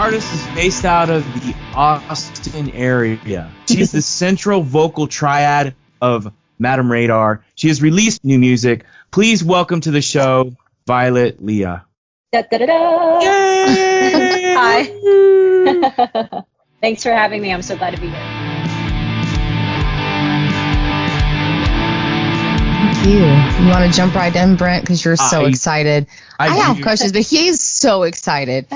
artist is based out of the Austin area. She's the central vocal triad of Madame Radar. She has released new music. Please welcome to the show, Violet Leah. Da, da, da, da. Yay! Hi. Thanks for having me. I'm so glad to be here. You want to jump right in, Brent, because you're so excited. I have questions, but he's so excited.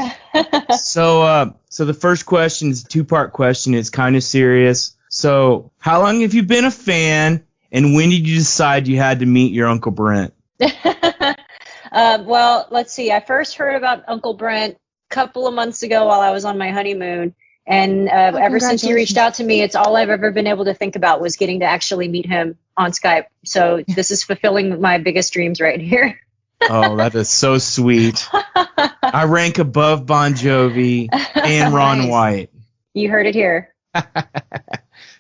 So the first question is a two-part question. It's kind of serious. So how long have you been a fan, and when did you decide you had to meet your Uncle Brent? Well, let's see. I first heard about Uncle Brent a couple of months ago while I was on my honeymoon. And ever since he reached out to me, it's all I've ever been able to think about was getting to actually meet him on Skype. So this is fulfilling my biggest dreams right here. Oh, that is so sweet. I rank above Bon Jovi and Ron Nice. White. You heard it here.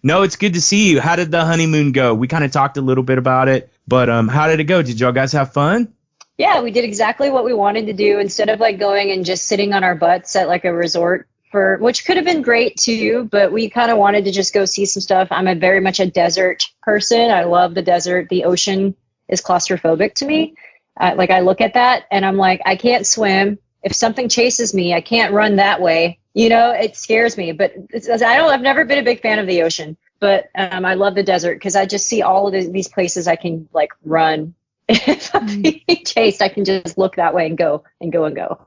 No, it's good to see you. How did the honeymoon go? We kind of talked a little bit about it, but how did it go? Did y'all guys have fun? Yeah, we did exactly what we wanted to do. Instead of like going and just sitting on our butts at like a resort, which could have been great too, but we kind of wanted to just go see some stuff. I'm very much a desert person. I love the desert. The ocean is claustrophobic to me. I look at that and I'm like, I can't swim. If something chases me, I can't run that way. You know, it scares me. But I've never been a big fan of the ocean, but I love the desert because I just see all of these places I can like run. If I'm being chased, I can just look that way and go and go and go.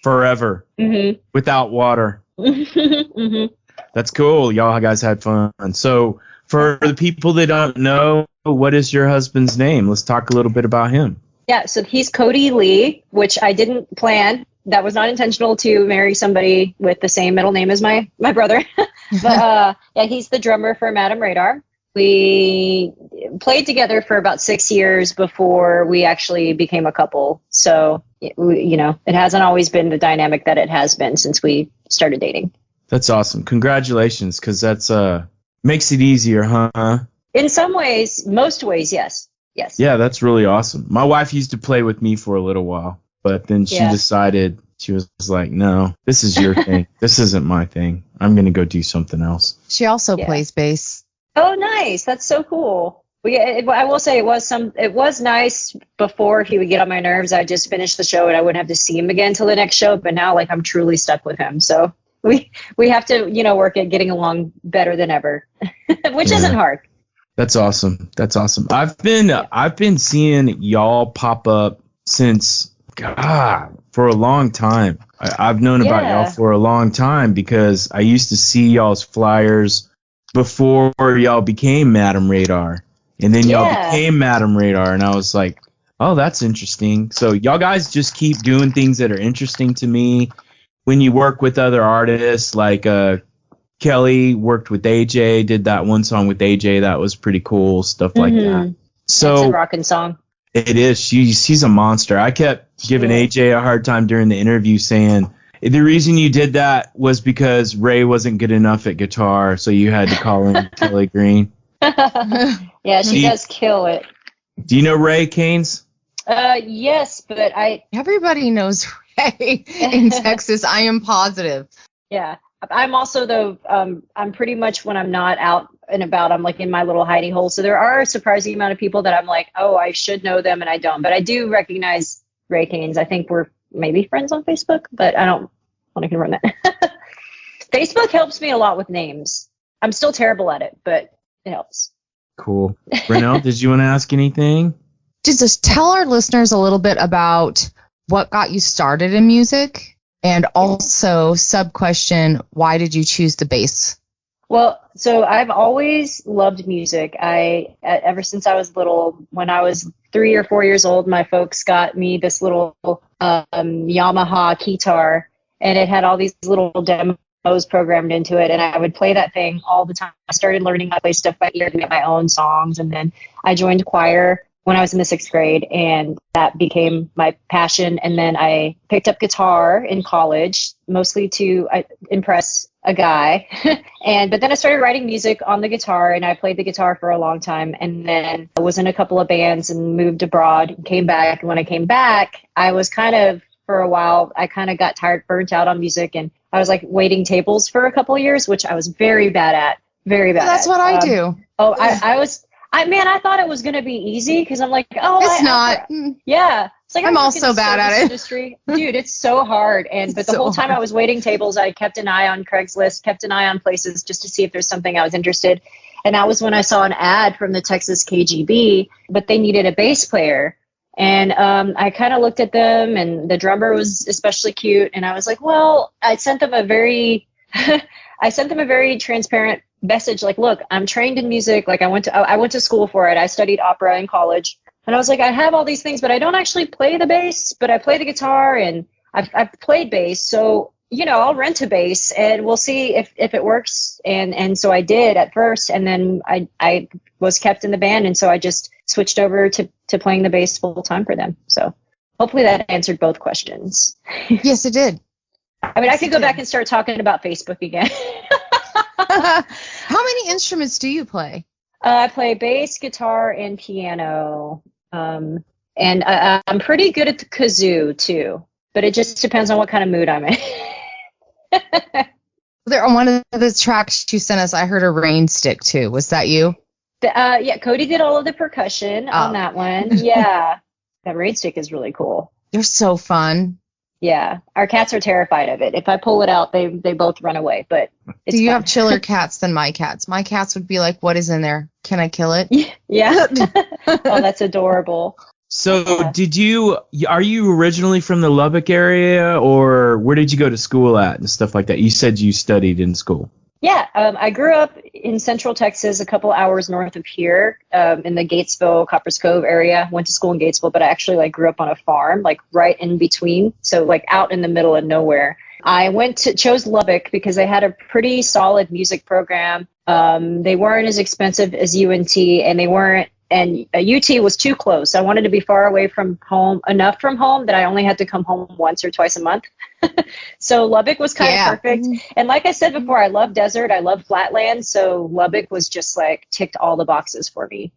Forever. Mm-hmm. Without water. Mm-hmm. That's cool. Y'all guys had fun. So for the people that don't know, what is your husband's name? Let's talk a little bit about him. Yeah, so he's Cody Lee, which I didn't plan. That was not intentional to marry somebody with the same middle name as my brother. But yeah, he's the drummer for Madame Radar. We played together for about 6 years before we actually became a couple. So, it hasn't always been the dynamic that it has been since we started dating. That's awesome. Congratulations, because that's makes it easier, huh? In some ways, most ways, yes. Yes. Yeah, that's really awesome. My wife used to play with me for a little while, but then she decided, she was like, no, this is your thing. This isn't my thing. I'm going to go do something else. She also plays bass. Oh, nice. That's so cool. Well, yeah, I will say it was nice before he would get on my nerves. I just finished the show and I wouldn't have to see him again till the next show. But now, like, I'm truly stuck with him. So we have to, work at getting along better than ever, which isn't hard. That's awesome. That's awesome. I've been seeing y'all pop up since, for a long time. I've known about y'all for a long time because I used to see y'all's flyers before y'all became Madame Radar. And then y'all became Madame Radar, and I was like, oh, that's interesting. So y'all guys just keep doing things that are interesting to me. When you work with other artists, like Kelly worked with AJ, did that one song with AJ, that was pretty cool, stuff like that. So it's a rockin' song. It is. She's a monster. I kept giving AJ a hard time during the interview, saying the reason you did that was because Ray wasn't good enough at guitar, so you had to call in Kelly Green. Yeah, she does kill it. Do you know Ray Keynes? Yes, but Everybody knows Ray in Texas. I am positive. Yeah, I'm also though. I'm pretty much when I'm not out and about, I'm like in my little hidey hole. So there are a surprising amount of people that I'm like, oh, I should know them, and I don't. But I do recognize Ray Keynes. I think we're maybe friends on Facebook, but I don't want to confirm that. Facebook helps me a lot with names. I'm still terrible at it, but it helps. Cool. Renelle, did you want to ask anything? Just tell our listeners a little bit about what got you started in music, and also sub-question, why did you choose the bass? Well, so I've always loved music. Ever since I was little, when I was 3 or 4 years old, my folks got me this little Yamaha guitar, and it had all these little demos programmed into it, and I would play that thing all the time. I started learning how to play stuff by ear to make my own songs, and then I joined choir when I was in the 6th grade, and that became my passion. And then I picked up guitar in college, mostly to impress a guy. But then I started writing music on the guitar, and I played the guitar for a long time. And then I was in a couple of bands and moved abroad and came back. And when I came back, I was kind of, for a while. I kind of got tired, burnt out on music, and I was like waiting tables for a couple of years, which I was very bad at. Very bad. That's at. what I do. Oh, I thought it was going to be easy because I'm like, it's not. Yeah. It's like I'm also bad at it. Industry. Dude, it's so hard. But the whole time I was waiting tables, I kept an eye on Craigslist, kept an eye on places just to see if there's something I was interested. And that was when I saw an ad from the Texas KGB, but they needed a bass player. And I kind of looked at them, and the drummer was especially cute. And I was like, well, I sent them a very transparent message, like, look, I'm trained in music. Like I went to school for it. I studied opera in college. And I was like, I have all these things, but I don't actually play the bass, but I play the guitar, and I've played bass. So, I'll rent a bass and we'll see if it works. And so I did at first. And then I was kept in the band. And so I just switched over to playing the bass full time for them. So hopefully that answered both questions. Yes, it did. I mean, I could go back and start talking about Facebook again. How many instruments do you play? I play bass, guitar, and piano. And I'm pretty good at the kazoo too, but it just depends on what kind of mood I'm in. There on one of the tracks you sent us, I heard a rain stick too. Was that you? Yeah, Cody did all of the percussion on that one. Yeah, that rain stick is really cool. They're so fun. Yeah, our cats are terrified of it. If I pull it out, they both run away. But it's Do you fun. have chiller cats than my cats? My cats would be like, "What is in there? Can I kill it?" Yeah. Oh, that's adorable. So are you originally from the Lubbock area, or where did you go to school at and stuff like that? You said you studied in school. Yeah, I grew up in Central Texas, a couple hours north of here, in the Gatesville, Coppers Cove area. Went to school in Gatesville, but I actually grew up on a farm, right in between, so out in the middle of nowhere. I chose Lubbock because they had a pretty solid music program. They weren't as expensive as UNT, and UT was too close. I wanted to be far away from home, enough from home that I only had to come home once or twice a month. So Lubbock was kind of perfect. And like I said before, I love desert. I love flatland. So Lubbock was just ticked all the boxes for me.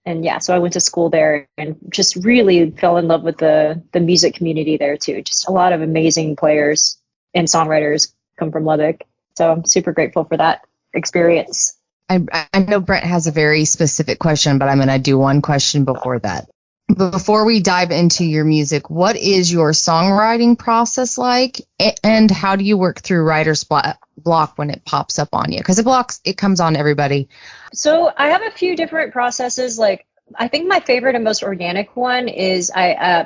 And yeah, so I went to school there and just really fell in love with the music community there too. Just a lot of amazing players and songwriters come from Lubbock. So I'm super grateful for that experience. I know Brent has a very specific question, but I'm going to do one question before that. Before we dive into your music, what is your songwriting process like, and how do you work through writer's block when it pops up on you? Because it comes on everybody. So I have a few different processes. I think my favorite and most organic one is I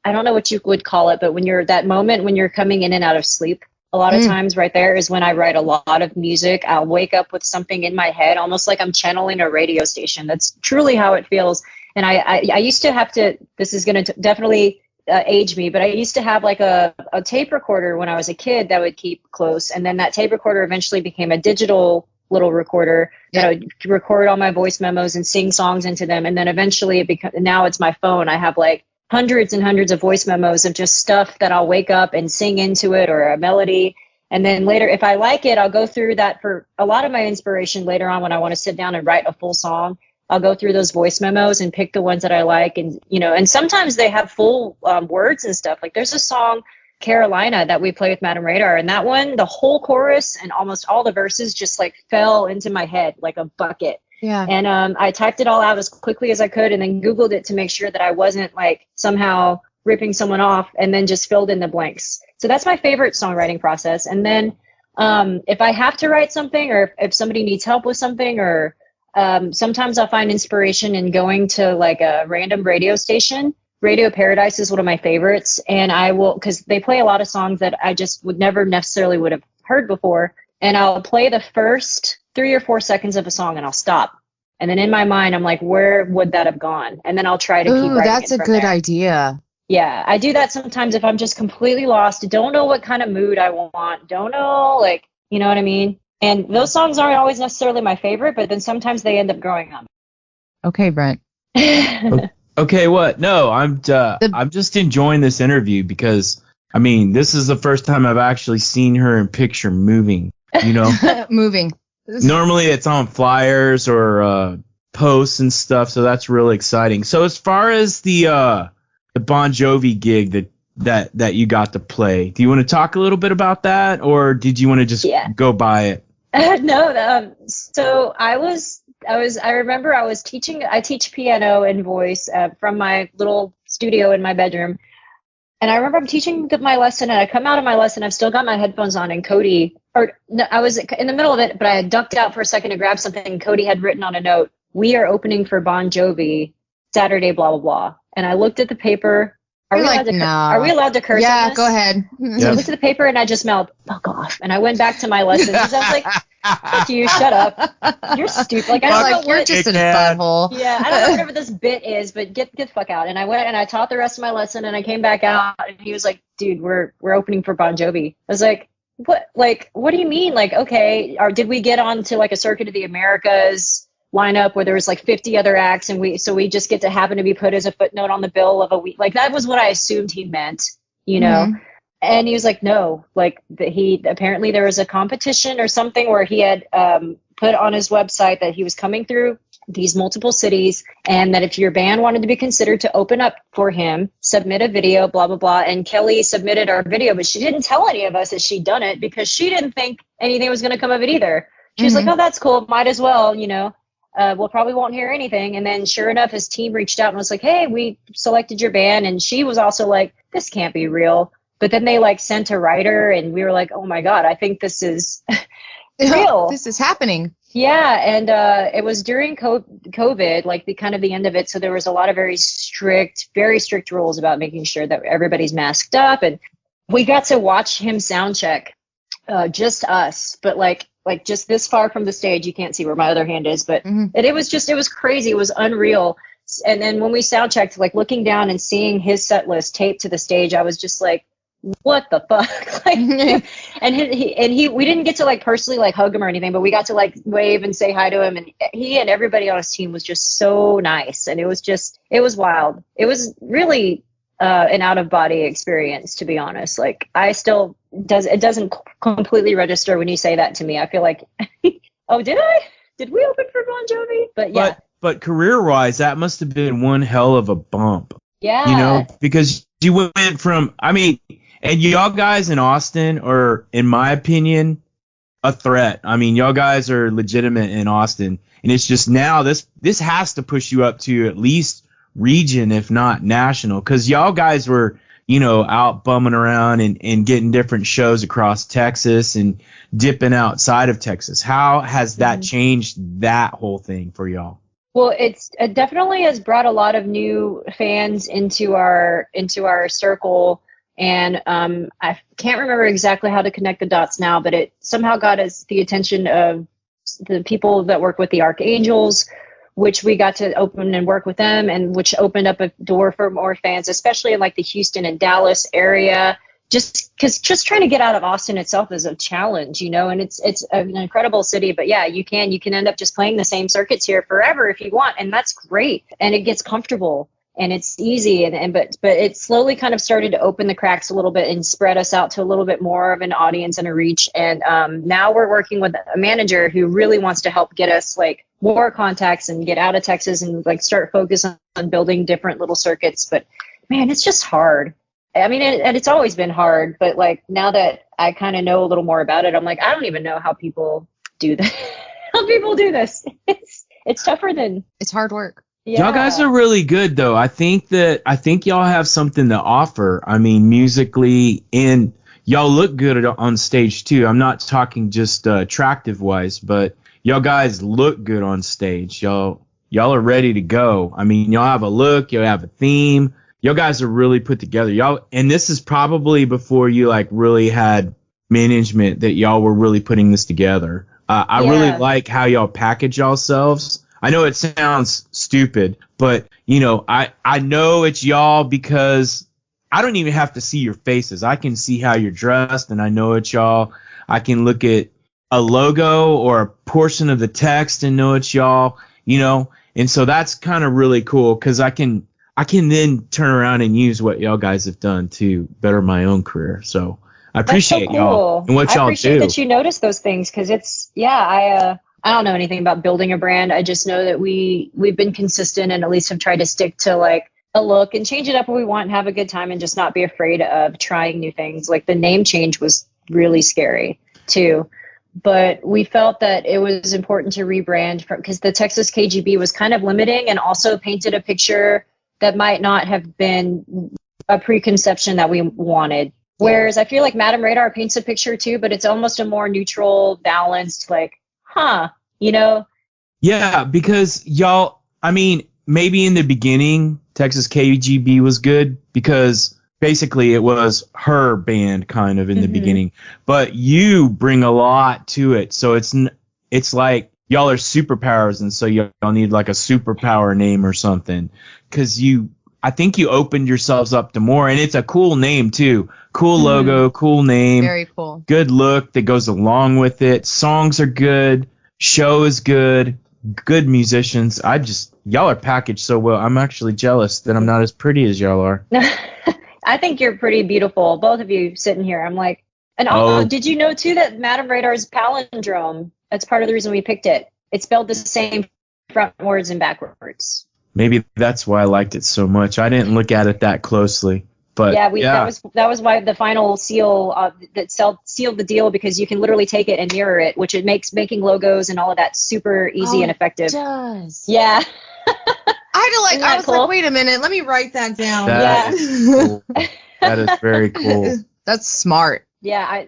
don't know what you would call it, but when you're that moment when you're coming in and out of sleep. A lot of times right there is when I write a lot of music. I'll wake up with something in my head, almost like I'm channeling a radio station. That's truly how it feels. And I used to have to, this is going to definitely age me, but I used to have a tape recorder when I was a kid that would keep close. And then that tape recorder eventually became a digital little recorder that I would record all my voice memos and sing songs into them. And then eventually now it's my phone. I have hundreds and hundreds of voice memos of just stuff that I'll wake up and sing into it, or a melody. And then later, if I like it, I'll go through that for a lot of my inspiration later on when I want to sit down and write a full song. I'll go through those voice memos and pick the ones that I like. And, and sometimes they have full words and stuff. There's a song, Carolina, that we play with Madam Radar. And that one, the whole chorus and almost all the verses just fell into my head like a bucket. Yeah. And I typed it all out as quickly as I could, and then Googled it to make sure that I wasn't somehow ripping someone off, and then just filled in the blanks. So that's my favorite songwriting process. And then if I have to write something, or if somebody needs help with something, or sometimes I'll find inspiration in going to a random radio station. Radio Paradise is one of my favorites, and because they play a lot of songs that I just would never necessarily would have heard before. And I'll play the first 3 or 4 seconds of a song, and I'll stop. And then in my mind, I'm like, where would that have gone? And then I'll try to keep writing. That's a good idea. Yeah, I do that sometimes if I'm just completely lost, don't know what kind of mood I want, don't know, you know what I mean? And those songs aren't always necessarily my favorite, but then sometimes they end up growing on me. Okay, Brent. Okay, what? No, I'm just enjoying this interview because, this is the first time I've actually seen her in picture moving. Moving. Normally it's on flyers or posts and stuff, so that's really exciting. So as far as the Bon Jovi gig that you got to play. Do you want to talk a little bit about that, or did you want to just go by it? No, so I remember I teach piano and voice from my little studio in my bedroom. And I remember I'm teaching my lesson, and I come out of my lesson, I've still got my headphones on, and I was in the middle of it, but I had ducked out for a second to grab something, and Cody had written on a note, "We are opening for Bon Jovi Saturday, blah, blah, blah." And I looked at the paper. Are we allowed to curse? Yeah, go ahead. So I looked at the paper and I just smelled, fuck off. And I went back to my lesson because I was like, fuck you, shut up. You're stupid. Like, I don't know you're just in a butthole. Yeah, I don't know whatever this bit is, but get the fuck out. And I went and I taught the rest of my lesson, and I came back out, and he was like, dude, we're opening for Bon Jovi. I was like, what do you mean? Like, okay, or did we get on to like a Circuit of the Americas lineup where there was like 50 other acts, and we just get to happen to be put as a footnote on the bill of a week? Like, that was what I assumed he meant, you know? Mm-hmm. And he was like, no, like apparently there was a competition or something where he had put on his website that he was coming through these multiple cities, and that if your band wanted to be considered to open up for him, submit a video, blah, blah, blah. And Kelly submitted our video, but she didn't tell any of us that she'd done it because she didn't think anything was going to come of it either. She was like, oh, that's cool. Might as well, you know. We'll probably won't hear anything. And then sure enough, his team reached out and was like, hey, we selected your band. And she was also like, this can't be real. But then they like sent a writer, and we were like, oh my God, I think this is real. This is happening. Yeah. And it was during COVID, like the end of it. So there was a lot of very strict rules about making sure that everybody's masked up. And we got to watch him sound check, just us, but like just this far from the stage. You can't see where my other hand is, but it was crazy. It was unreal. And then when we sound checked, like looking down and seeing his set list taped to the stage, I was just like, what the fuck? Like, we didn't get to like personally like hug him or anything, but we got to like wave and say hi to him. And he and everybody on his team was just so nice. And it was wild. It was really an out of body experience, to be honest. Like, it doesn't completely register when you say that to me. I feel like, oh, did we open for Bon Jovi? But yeah. But career wise, that must have been one hell of a bump. Yeah. You know, because you went from, and y'all guys in Austin are, in my opinion, a threat. I mean, y'all guys are legitimate in Austin, and it's just now this has to push you up to at least region, if not national, because y'all guys were, you know, out bumming around and getting different shows across Texas and dipping outside of Texas. How has that changed that whole thing for y'all? Well, it definitely has brought a lot of new fans into our circle. And I can't remember exactly how to connect the dots now, but it somehow got us the attention of the people that work with the Archangels, which we got to open and work with them, and which opened up a door for more fans, especially in like the Houston and Dallas area. Just trying to get out of Austin itself is a challenge, you know, and it's an incredible city. But yeah, you can end up just playing the same circuits here forever if you want, and that's great. And it gets comfortable. And it's easy, but it slowly kind of started to open the cracks a little bit and spread us out to a little bit more of an audience and a reach. And now we're working with a manager who really wants to help get us like more contacts and get out of Texas and like start focusing on building different little circuits. But man, it's just hard. I mean, and it's always been hard, but like now that I kind of know a little more about it, I'm like, I don't even know how people do that. How people do this. It's tougher than. It's hard work. Yeah. Y'all guys are really good, though. I think y'all have something to offer. I mean, musically, and y'all look good on stage too. I'm not talking just attractive wise, but y'all guys look good on stage. Y'all are ready to go. I mean, y'all have a look, y'all have a theme. Y'all guys are really put together. And this is probably before you like really had management that y'all were really putting this together. I really like how y'all package yourselves. I know it sounds stupid, but, you know, I know it's y'all because I don't even have to see your faces. I can see how you're dressed, and I know it's y'all. I can look at a logo or a portion of the text and know it's y'all, you know. And so that's kind of really cool because I can then turn around and use what y'all guys have done to better my own career. So I appreciate so cool. Y'all and what y'all do. I appreciate that you notice those things because I don't know anything about building a brand. I just know that we've been consistent and at least have tried to stick to like a look and change it up when we want, have a good time, and just not be afraid of trying new things. Like the name change was really scary too. But we felt that it was important to rebrand because the Texas KGB was kind of limiting and also painted a picture that might not have been a preconception that we wanted. Whereas I feel like Madame Radar paints a picture too, but it's almost a more neutral, balanced, like, you know? Yeah, because y'all, I mean, maybe in the beginning, Texas KGB was good because basically it was her band kind of in the beginning, but you bring a lot to it. So it's like y'all are superpowers, and so y'all need like a superpower name or something, because I think you opened yourselves up to more, and it's a cool name too. Cool logo, cool name. Very cool. Good look that goes along with it. Songs are good. Show is good. Good musicians. Y'all are packaged so well. I'm actually jealous that I'm not as pretty as y'all are. I think you're pretty beautiful, both of you sitting here. I'm like, and did you know too that Madame Radar's palindrome? That's part of the reason we picked it. It's spelled the same frontwards and backwards. Maybe that's why I liked it so much. I didn't look at it that closely, but that was why the final seal sealed the deal, because you can literally take it and mirror it, which it makes making logos and all of that super easy and effective. It does. Yeah. I was like, wait a minute, let me write that down. That is cool. That is very cool. That's smart. Yeah,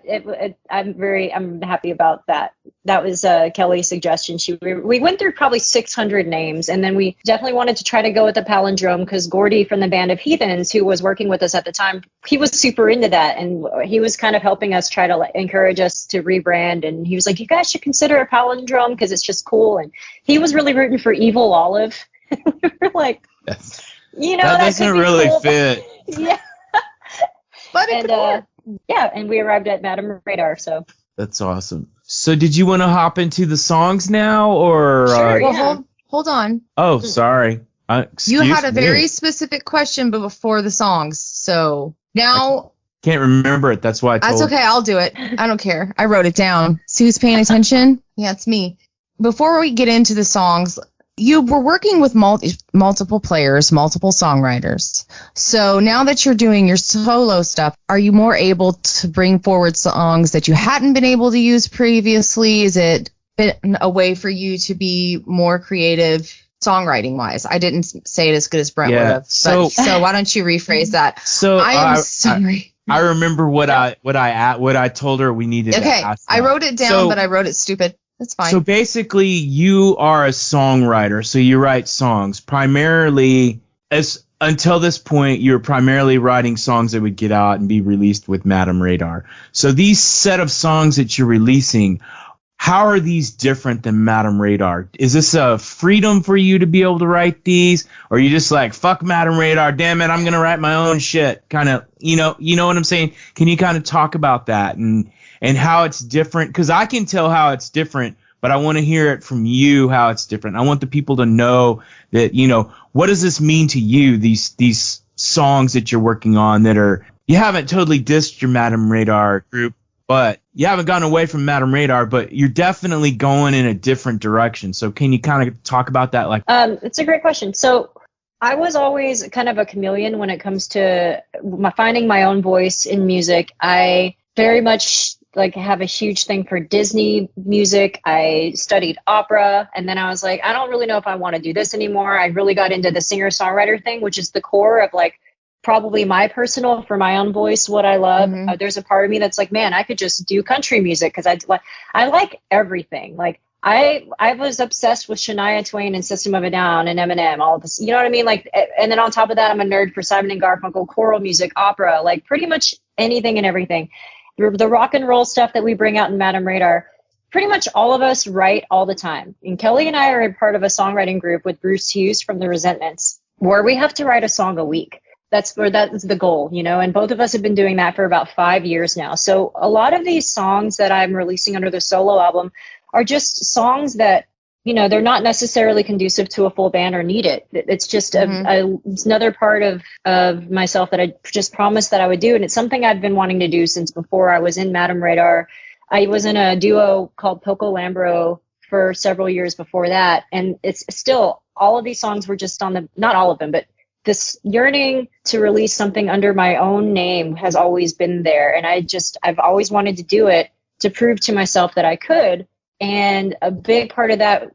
I'm happy about that. That was Kelly's suggestion. We went through probably 600 names, and then we definitely wanted to try to go with the palindrome because Gordy from the Band of Heathens, who was working with us at the time, he was super into that, and he was kind of helping us try to encourage us to rebrand. And he was like, "You guys should consider a palindrome because it's just cool." And he was really rooting for Evil Olive. We're like, yes. That doesn't really cool. fit. Yeah, but it could work. Yeah, and we arrived at Madame Radar, so. That's awesome. So did you want to hop into the songs now, or? Sure, well, hold on. Oh, sorry. You had a very specific question before the songs, so now. Can't remember it. That's why I told. That's okay. I'll do it. I don't care. I wrote it down. See who's paying attention? Yeah, it's me. Before we get into the songs, you were working with multiple players, multiple songwriters. So now that you're doing your solo stuff, are you more able to bring forward songs that you hadn't been able to use previously? Is it been a way for you to be more creative songwriting wise? I didn't say it as good as Brent would have. So why don't you rephrase that? So I am sorry. I remember what I told her we needed to ask. I wrote it down, but I wrote it stupid. That's fine. So basically, you are a songwriter, so you write songs. Primarily, until this point, you're primarily writing songs that would get out and be released with Madame Radar. So these set of songs that you're releasing, how are these different than Madame Radar? Is this a freedom for you to be able to write these? Or are you just like, fuck Madame Radar, damn it, I'm going to write my own shit? Kind of, you know what I'm saying? Can you kind of talk about that and how it's different? Because I can tell how it's different, but I want to hear it from you how it's different. I want the people to know that, what does this mean to you, these songs that you're working on that are, you haven't totally dissed your Madame Radar group, but you haven't gone away from Madame Radar, but you're definitely going in a different direction. So can you kind of talk about that? It's a great question. So I was always kind of a chameleon when it comes to finding my own voice in music. I very much have a huge thing for Disney music. I studied opera, and then I was like, I don't really know if I want to do this anymore. I really got into the singer-songwriter thing, which is the core of probably my personal, for my own voice, what I love. Mm-hmm. There's a part of me that's like, man, I could just do country music because I like everything. I was obsessed with Shania Twain and System of a Down and Eminem, all of this, you know what I mean? And then on top of that, I'm a nerd for Simon and Garfunkel, choral music, opera, pretty much anything and everything. The rock and roll stuff that we bring out in Madame Radar, pretty much all of us write all the time. And Kelly and I are a part of a songwriting group with Bruce Hughes from The Resentments, where we have to write a song a week. That's the goal, and both of us have been doing that for about 5 years now. So a lot of these songs that I'm releasing under the solo album are just songs that, they're not necessarily conducive to a full band or need it. It's just it's another part of myself that I just promised that I would do. And it's something I've been wanting to do since before I was in Madame Radar. I was in a duo called Poco Lambro for several years before that. And it's still, all of these songs were just not all of them, but this yearning to release something under my own name has always been there. And I've always wanted to do it to prove to myself that I could. And a big part of that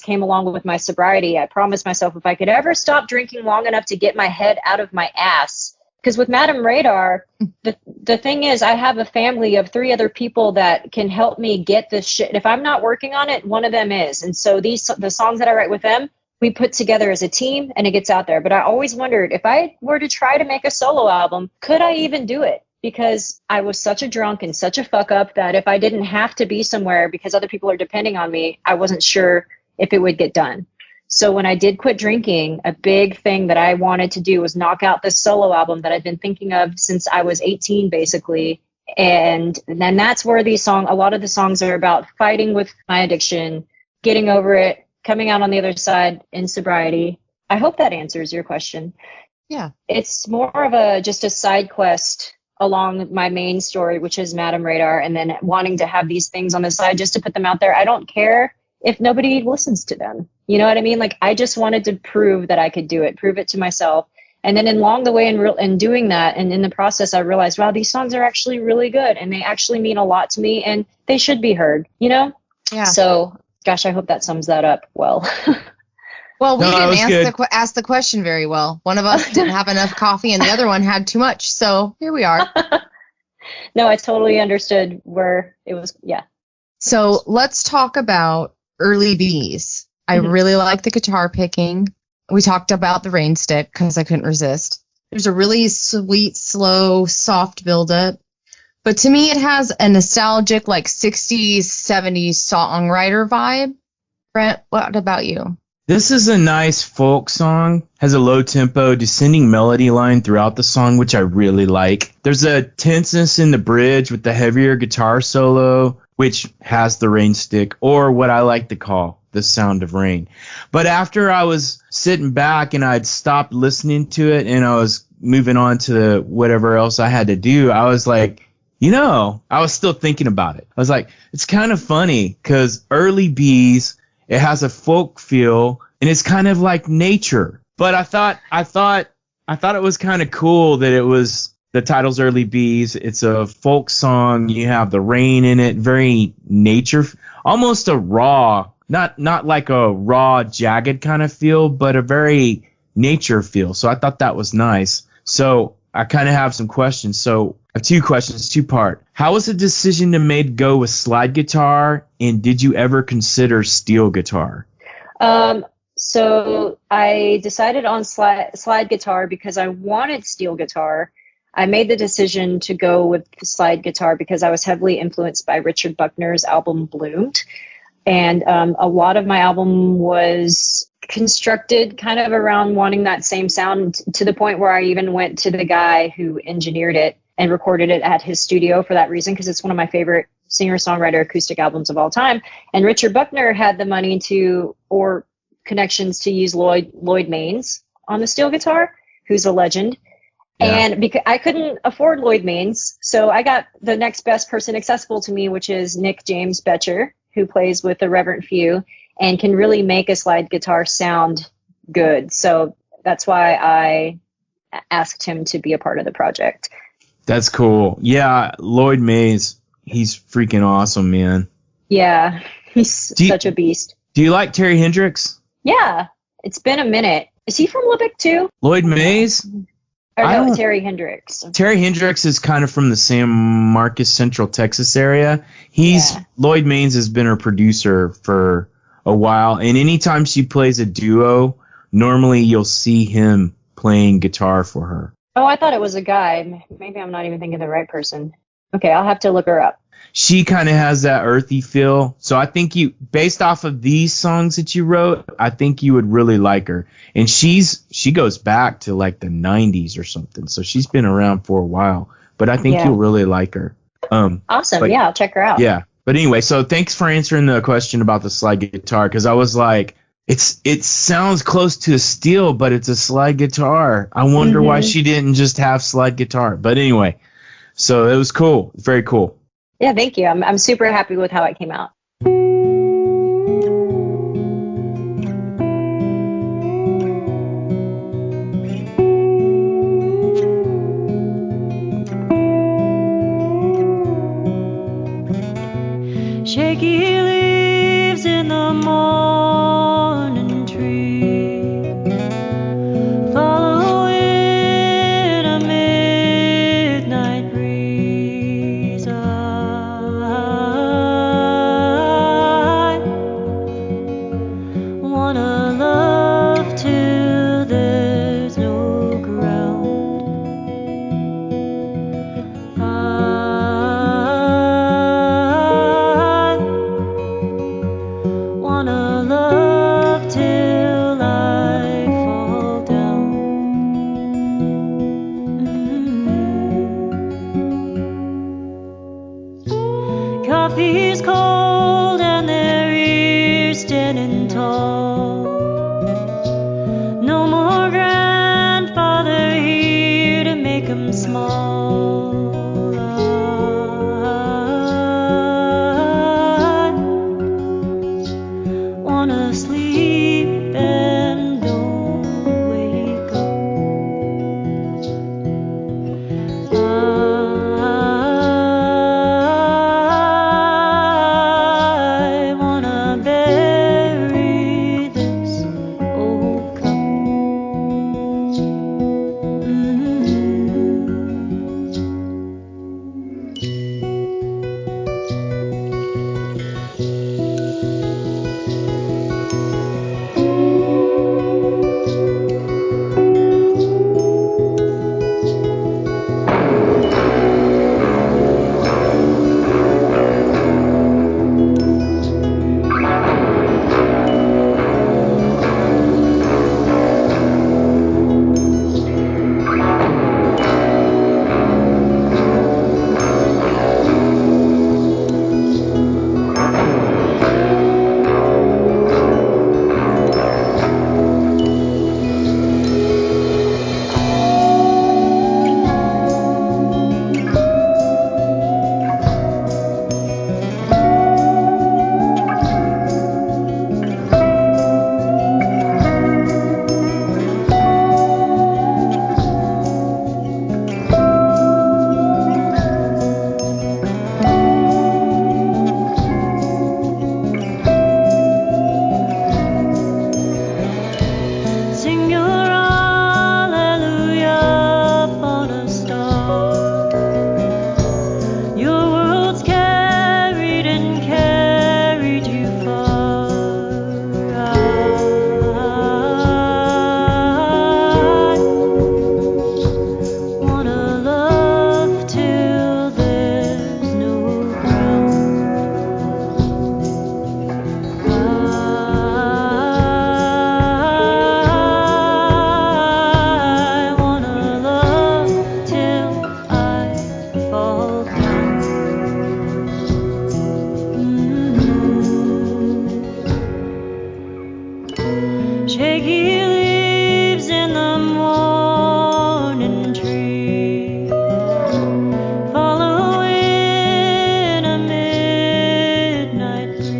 came along with my sobriety. I promised myself if I could ever stop drinking long enough to get my head out of my ass. Because with Madame Radar, the thing is, I have a family of 3 other people that can help me get this shit. If I'm not working on it, one of them is. And so the songs that I write with them, we put together as a team and it gets out there. But I always wondered, if I were to try to make a solo album, could I even do it? Because I was such a drunk and such a fuck up that if I didn't have to be somewhere because other people are depending on me, I wasn't sure if it would get done. So when I did quit drinking, a big thing that I wanted to do was knock out this solo album that I've been thinking of since I was 18, basically. And then that's where a lot of the songs are about fighting with my addiction, getting over it, coming out on the other side in sobriety. I hope that answers your question. Yeah. It's more of just a side quest along my main story, which is Madame Radar, and then wanting to have these things on the side just to put them out there. I don't care if nobody listens to them. You know what I mean? Like, I just wanted to prove that I could do it, prove it to myself. And then along the way in doing that and in the process, I realized, wow, these songs are actually really good and they actually mean a lot to me and they should be heard, you know? Yeah. So, gosh, I hope that sums that up well. Well, we didn't ask the question very well. One of us didn't have enough coffee and the other one had too much. So here we are. No, I totally understood where it was. Yeah. So let's talk about Early Bees. I really like the guitar picking. We talked about the rain stick because I couldn't resist. There's a really sweet, slow, soft buildup. But to me, it has a nostalgic, like 60s, 70s songwriter vibe. Brent, what about you? This is a nice folk song, has a low tempo, descending melody line throughout the song, which I really like. There's a tenseness in the bridge with the heavier guitar solo, which has the rain stick, or what I like to call the sound of rain. But after I was sitting back and I'd stopped listening to it and I was moving on to whatever else I had to do, I was like, I was still thinking about it. I was like, it's kind of funny because Early Bees, it has a folk feel, and it's kind of like nature. But I thought it was kind of cool that it was the title's Early Bees. It's a folk song. You have the rain in it, very nature, almost a raw, not like a raw, jagged kind of feel, but a very nature feel. So I thought that was nice. So I kind of have some questions. So I have 2 questions, 2-part. How was the decision made to go with slide guitar, and did you ever consider steel guitar? So I decided on slide guitar because I wanted steel guitar. I made the decision to go with slide guitar because I was heavily influenced by Richard Buckner's album Bloomed. And a lot of my album was constructed kind of around wanting that same sound, to the point where I even went to the guy who engineered it and recorded it at his studio for that reason, because it's one of my favorite singer-songwriter acoustic albums of all time. And Richard Buckner had the money or connections to use Lloyd Maines on the steel guitar, who's a legend. Yeah. And because I couldn't afford Lloyd Maines, so I got the next best person accessible to me, which is Nick James Betcher, who plays with the Reverent Few and can really make a slide guitar sound good. So that's why I asked him to be a part of the project. That's cool. Yeah, Lloyd Maines, he's freaking awesome, man. Yeah, he's such a beast. Do you like Terry Hendricks? Yeah, it's been a minute. Is he from Lubbock too? Lloyd Maines? Or no, Terry Hendricks. Terry Hendricks is kind of from the San Marcos, Central Texas area. Lloyd Maines has been her producer for a while, and anytime she plays a duo, normally you'll see him playing guitar for her. Oh, I thought it was a guy. Maybe I'm not even thinking of the right person. Okay, I'll have to look her up. She kind of has that earthy feel. So I think based off of these songs that you wrote, I think you would really like her. And she goes back to like the 90s or something. So she's been around for a while. But I think you'll really like her. Awesome. Yeah, I'll check her out. Yeah. But anyway, so thanks for answering the question about the slide guitar, because I was like, it sounds close to a steel, but it's a slide guitar. I wonder why she didn't just have slide guitar. But anyway, so it was cool. Very cool. Yeah, thank you. I'm super happy with how it came out. Shaky leaves in the morning tree, following a midnight breeze. I wanna love till there's no ground. Wanna love till I fall down. Coffee's cold and their ears standing tall. No more grandfather here to make 'em small. Wanna sleep and don't wake up. I wanna bury this old cup. Sing your hallelujah upon a star. Your world's carried and carried you far. I wanna love till there's no ground. I wanna love till I fall down. Shaky leaves in the morning tree, following a midnight breeze.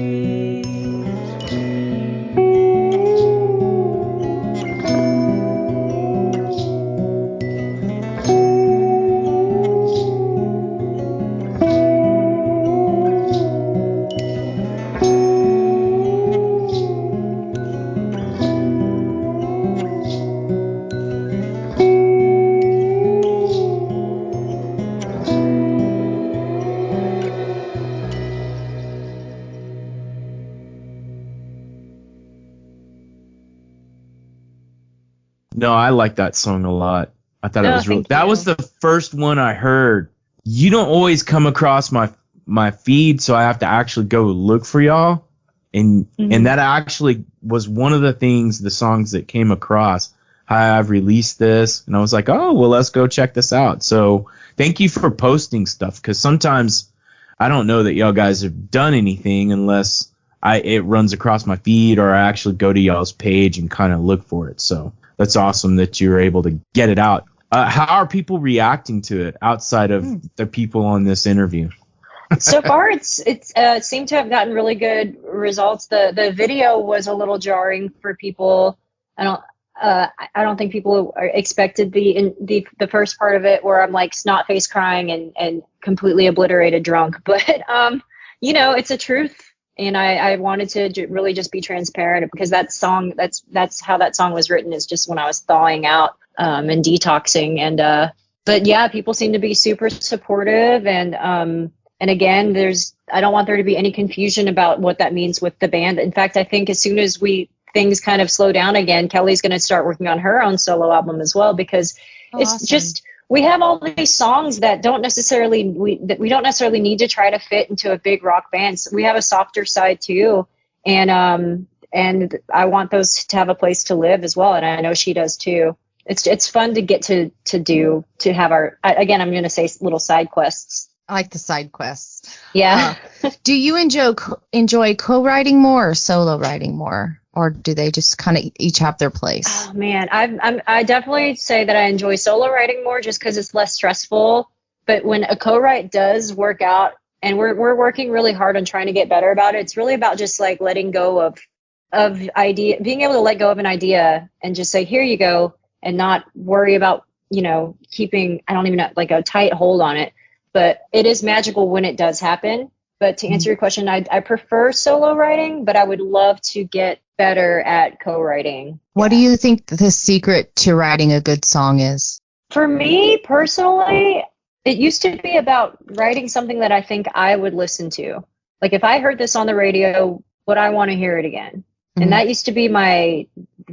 No, I like that song a lot. I thought it Oh, was real. thank That you. was the first one I heard. You don't always come across my feed, so I have to actually go look for y'all. And that actually was one of the songs that came across. Hi, I've released this, and I was like, oh, well, let's go check this out. So thank you for posting stuff, because sometimes I don't know that y'all guys have done anything unless it runs across my feed or I actually go to y'all's page and kind of look for it. So that's awesome that you're able to get it out. How are people reacting to it outside of the people on this interview? So far, it's seemed to have gotten really good results. The video was a little jarring for people. I don't think people expected the first part of it where I'm like snot face crying and completely obliterated drunk. But you know, it's a truth. And I wanted to really just be transparent, because that song, that's how that song was written, is just when I was thawing out and detoxing. And but yeah, people seem to be super supportive. And again, I don't want there to be any confusion about what that means with the band. In fact, I think as soon as things kind of slow down again, Kelly's going to start working on her own solo album as well, because it's awesome. just, we have all these songs that we don't necessarily need to try to fit into a big rock band. So we have a softer side too. And I want those to have a place to live as well. And I know she does too. It's fun to get to have again, I'm going to say little side quests. I like the side quests. Yeah. Do you enjoy co-writing more or solo writing more? Or do they just kind of each have their place? Oh man, I definitely say that I enjoy solo writing more, just because it's less stressful. But when a co-write does work out, and we're working really hard on trying to get better about it, it's really about just like letting go of idea, being able to let go of an idea and just say, here you go, and not worry about, you know, keeping, I don't even know, like a tight hold on it. But it is magical when it does happen. But to answer your question, I prefer solo writing, but I would love to get better at co-writing. What do you think the secret to writing a good song is? For me personally, it used to be about writing something that I think I would listen to. Like if I heard this on the radio, would I want to hear it again? Mm-hmm. And that used to be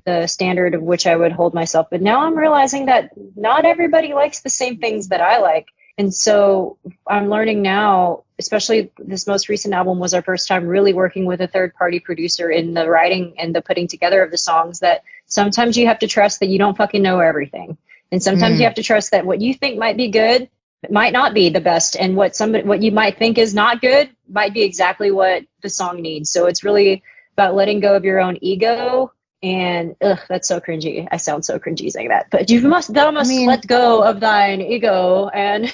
the standard of which I would hold myself. But now I'm realizing that not everybody likes the same things that I like. And so I'm learning now, especially this most recent album was our first time really working with a third-party producer in the writing and the putting together of the songs, that sometimes you have to trust that you don't fucking know everything. And sometimes you have to trust that what you think might be good might not be the best, and what you might think is not good might be exactly what the song needs. So it's really about letting go of your own ego. And that's so cringy. I sound so cringy saying that, but thou must let go of thine ego and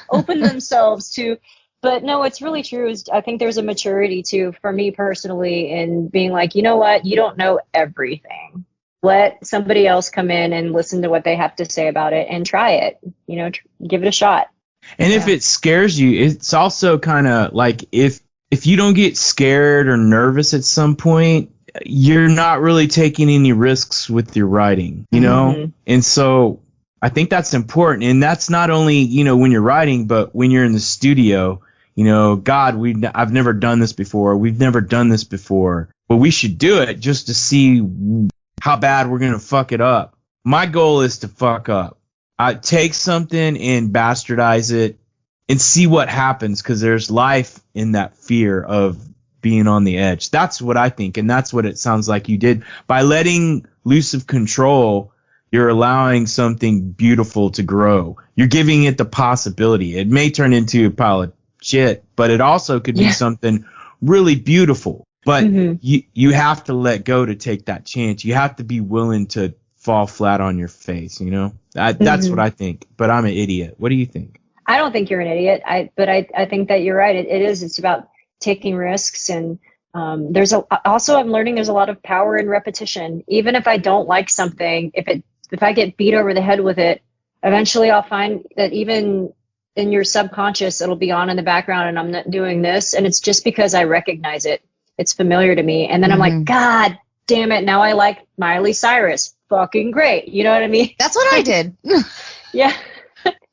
open themselves to. But no, it's really true. I think there's a maturity too, for me personally, in being like, you know what, you don't know everything. Let somebody else come in and listen to what they have to say about it and try it. You know, give it a shot. And if it scares you, it's also kind of like if you don't get scared or nervous at some point, you're not really taking any risks with your writing, you know? Mm-hmm. And so I think that's important. And that's not only, you know, when you're writing, but when you're in the studio, you know, God, I've never done this before. We've never done this before, but we should do it just to see how bad we're going to fuck it up. My goal is to fuck up. I take something and bastardize it and see what happens, because there's life in that fear of being on the edge. That's what I think, and that's what it sounds like you did. By letting loose of control, you're allowing something beautiful to grow. You're giving it the possibility. It may turn into a pile of shit, but it also could be something really beautiful. But you have to let go to take that chance. You have to be willing to fall flat on your face, you know? That's what I think, but I'm an idiot. What do you think? I don't think you're an idiot, but I think that you're right. It's about taking risks, and I'm learning there's a lot of power in repetition. Even if I don't like something, if I get beat over the head with it, eventually I'll find that even in your subconscious it'll be on in the background, and I'm not doing this, and it's just because I recognize it. It's familiar to me, and then I'm like, God damn it, now I like Miley Cyrus. Fucking great, you know what I mean? That's what I did. Yeah.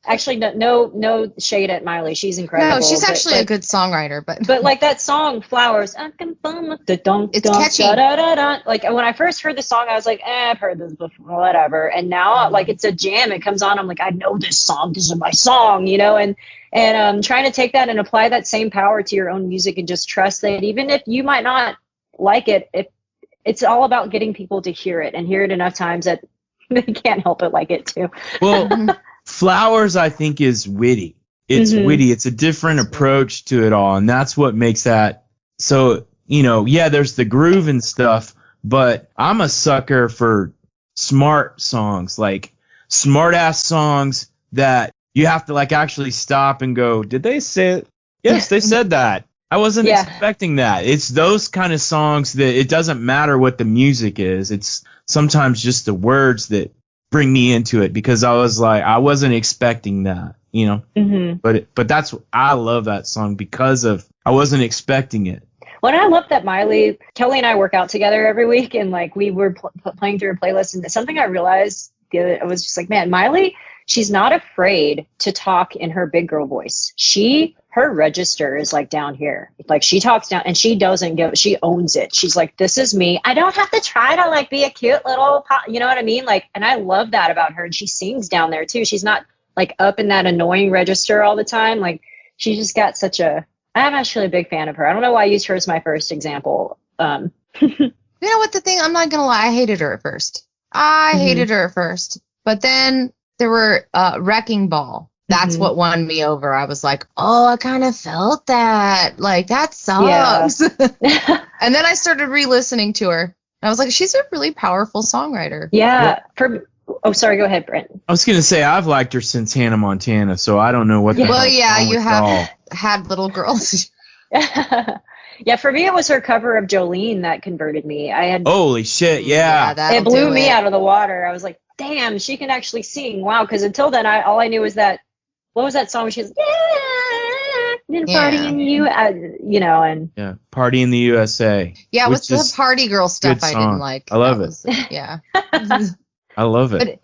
Actually, no shade at Miley. She's incredible. No, she's actually a good songwriter, but like that song "Flowers," it's catchy. Like when I first heard the song, I was like, I've heard this before, whatever. And now, like, it's a jam. It comes on, I'm like, I know this song. This is my song, you know. And trying to take that and apply that same power to your own music, and just trust that even if you might not like it, it's all about getting people to hear it and hear it enough times that they can't help but like it too. Well. Flowers, I think, is witty. It's witty. It's a different approach to it all, and that's what makes that so, you know, yeah, there's the groove and stuff, but I'm a sucker for smart songs, like smart-ass songs that you have to, like, actually stop and go, did they say it? Yes, they said that. I wasn't expecting that. It's those kind of songs that it doesn't matter what the music is. It's sometimes just the words that bring me into it, because I was like, I wasn't expecting that. But that's, I love that song because of, I wasn't expecting it. Well, and I love that Kelly and I work out together every week, and like we were playing through a playlist, and something I realized I was just like, man, Miley, she's not afraid to talk in her big girl voice. Her register is like down here. Like she talks down and she doesn't go, she owns it. She's like, this is me. I don't have to try to like be a cute little pop, you know what I mean? Like, and I love that about her. And she sings down there too. She's not like up in that annoying register all the time. Like she's just got I'm actually a big fan of her. I don't know why I used her as my first example. You know what, the thing, I'm not going to lie, I hated her at first. But then there were Wrecking Ball. That's what won me over. I was like, oh, I kind of felt that. Like, that sucks. Yeah. And then I started re-listening to her. And I was like, she's a really powerful songwriter. Yeah. Oh, sorry. Go ahead, Brent. I was going to say, I've liked her since Hannah Montana, so I don't know what the Well, yeah, you have had little girls. Yeah, for me, it was her cover of Jolene that converted me. Holy shit, yeah. It blew me out of the water. I was like, damn, she can actually sing. Wow, because until then, all I knew was that, what was that song where she was, party in you, and. Yeah, Party in the USA. Yeah, with the party girl stuff I didn't like. I love it. Yeah. I love it.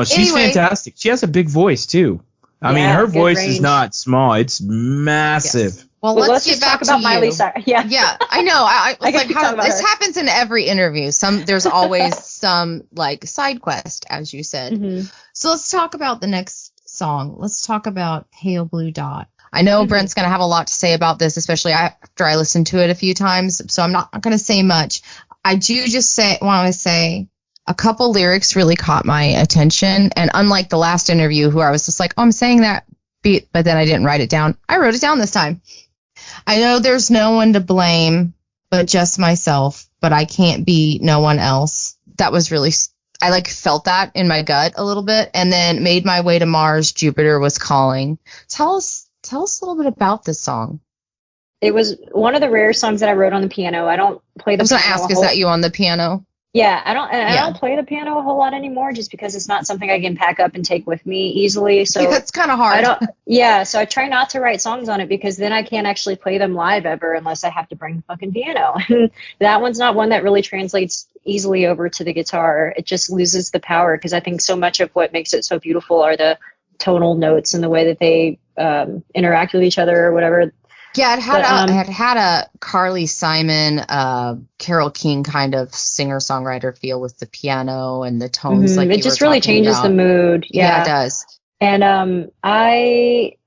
She's fantastic. She has a big voice, too. I mean, her voice is not small. It's massive. Yes. Well, let's get back talk about Miley Cyrus. Yeah. Yeah, I know. I was like, this happens in every interview. There's always some like side quest, as you said. Mm-hmm. So let's talk about the next song. Let's talk about Pale Blue Dot. I know Brent's going to have a lot to say about this, especially after I listened to it a few times. So I'm not going to say much. I do just want to say a couple lyrics really caught my attention. And unlike the last interview where I was just like, oh, I'm saying that beat, but then I didn't write it down. I wrote it down this time. I know there's no one to blame but just myself, but I can't be no one else. That was really, I like felt that in my gut a little bit. And then Made My Way to Mars, Jupiter Was Calling. Tell us a little bit about this song. It was one of the rare songs that I wrote on the piano. I don't play the piano. I was going to ask, is that you on the piano? Yeah, I don't play the piano a whole lot anymore just because it's not something I can pack up and take with me easily. So it's kind of hard. So I try not to write songs on it because then I can't actually play them live ever unless I have to bring the fucking piano. That one's not one that really translates easily over to the guitar. It just loses the power because I think so much of what makes it so beautiful are the tonal notes and the way that they interact with each other or whatever. Yeah, it had a Carly Simon, Carole King kind of singer-songwriter feel with the piano and the tones. Like it just really changes the mood. Yeah, it does. And I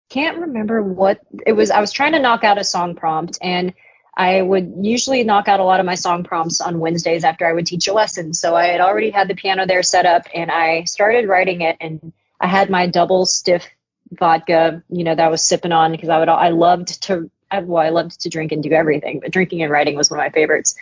can't remember what it was. I was trying to knock out a song prompt, and I would usually knock out a lot of my song prompts on Wednesdays after I would teach a lesson. So I had already had the piano there set up, and I started writing it, and I had my double stiff vodka, that I was sipping on because I loved to drink and do everything, but drinking and writing was one of my favorites.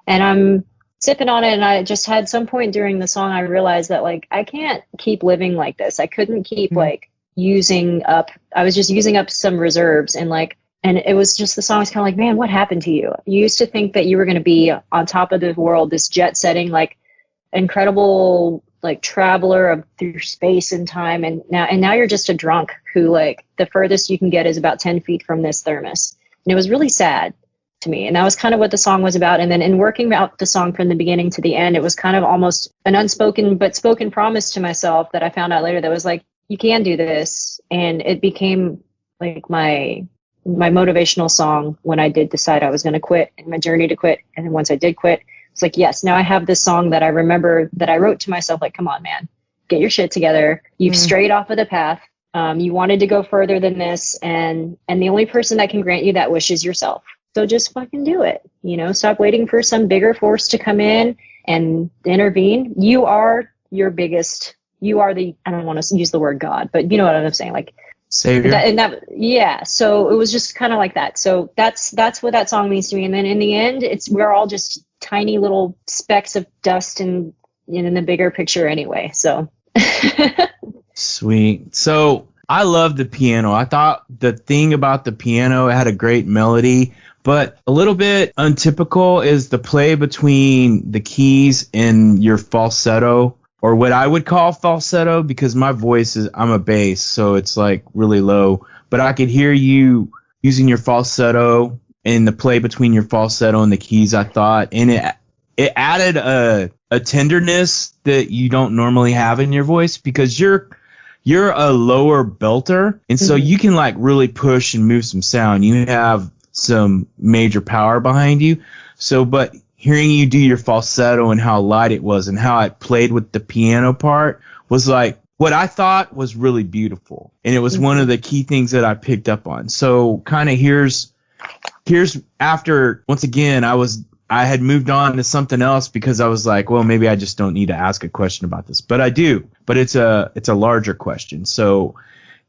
And I'm sipping on it, and I just had some point during the song I realized that like I can't keep living like this. I couldn't keep I was just using up some reserves, and it was just, the song was kind of like, man, what happened to you? You used to think that you were going to be on top of the world, this jet setting, like incredible traveler through space and time, and now you're just a drunk who the furthest you can get is about 10 feet from this thermos. And it was really sad to me, and that was kind of what the song was about. And then in working out the song from the beginning to the end, it was kind of almost an unspoken but spoken promise to myself that I found out later that was like, you can do this. And it became like my motivational song when I did decide I was going to quit, and my journey to quit. And then once I did quit, it's like, yes, now I have this song that I remember that I wrote to myself, like, come on, man, get your shit together. You've strayed off of the path. You wanted to go further than this. And the only person that can grant you that wish is yourself. So just fucking do it. Stop waiting for some bigger force to come in and intervene. You are your biggest, I don't want to use the word God, but you know what I'm saying? Like, Savior. So it was just kind of like that. So that's what that song means to me. And then in the end, we're all just tiny little specks of dust in the bigger picture anyway. So sweet. So I love the piano. I thought the thing about the piano, it had a great melody, but a little bit untypical is the play between the keys and your falsetto. or what I would call falsetto, because my voice is, I'm a bass, so it's like really low, but I could hear you using your falsetto and the play between your falsetto and the keys, I thought, and it added a tenderness that you don't normally have in your voice, because you're a lower belter, and so you can like really push and move some sound. You have some major power behind you. So, but hearing you do your falsetto and how light it was and how it played with the piano part was like what I thought was really beautiful. And it was one of the key things that I picked up on. So kind of here's after, once again, I had moved on to something else because I was like, well, maybe I just don't need to ask a question about this, but I do, but it's a larger question. So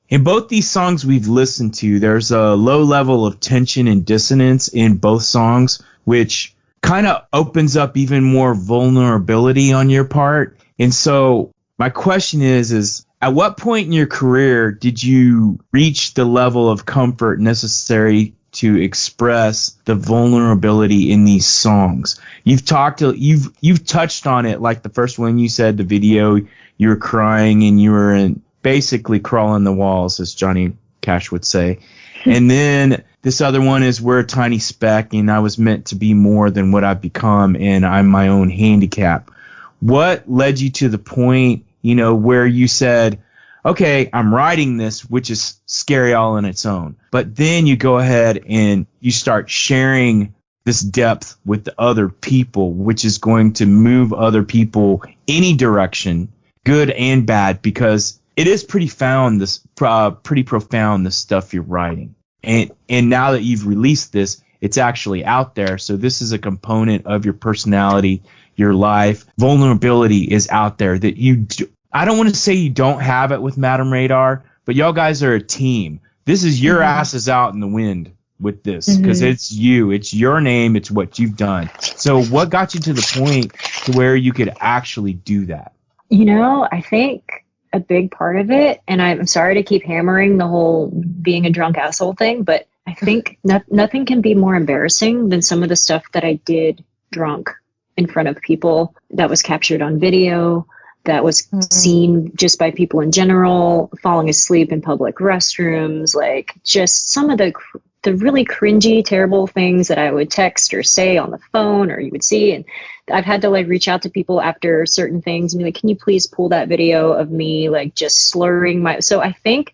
in both these songs we've listened to, there's a low level of tension and dissonance in both songs, which kind of opens up even more vulnerability on your part. And so my question is at what point in your career did you reach the level of comfort necessary to express the vulnerability in these songs? You've touched on it, like the first one you said, the video, you were crying and you were basically crawling the walls, as Johnny Cash would say. And then this other one is we're a tiny speck and I was meant to be more than what I've become and I'm my own handicap. What led you to the point, where you said, okay, I'm writing this, which is scary all on its own, but then you go ahead and you start sharing this depth with the other people, which is going to move other people any direction, good and bad, because it is pretty profound, the stuff you're writing. And now that you've released this, it's actually out there. So this is a component of your personality, your life. Vulnerability is out there that I don't want to say you don't have it with Madame Radar, but y'all guys are a team. This is your asses out in the wind with this, because it's you, it's your name, it's what you've done. So what got you to the point to where you could actually do that? I think a big part of it, and I'm sorry to keep hammering the whole being a drunk asshole thing, but I think nothing can be more embarrassing than some of the stuff that I did drunk in front of people, that was captured on video, that was seen just by people in general, falling asleep in public restrooms, like just some of the really cringy, terrible things that I would text or say on the phone, or you would see. And I've had to reach out to people after certain things and be like, can you please pull that video of me just slurring so I think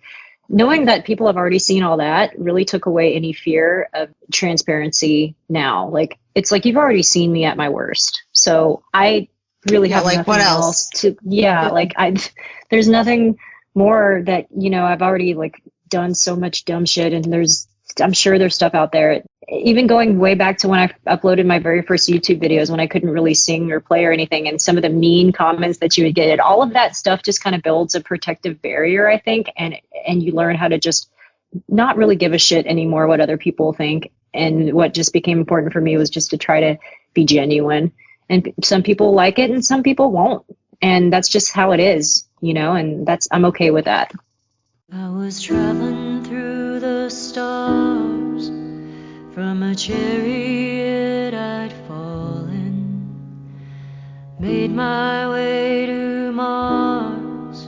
knowing that people have already seen all that really took away any fear of transparency now. It's like, you've already seen me at my worst. So I really have nothing what else to, there's nothing more that, I've already done so much dumb shit, and I'm sure there's stuff out there, even going way back to when I uploaded my very first YouTube videos when I couldn't really sing or play or anything, and some of the mean comments that you would get, all of that stuff just kind of builds a protective barrier, I think, and you learn how to just not really give a shit anymore what other people think. And what just became important for me was just to try to be genuine. And some people like it and some people won't. And that's just how it is, and I'm okay with that. I was traveling through the stars from a chariot I'd fallen, made my way to Mars,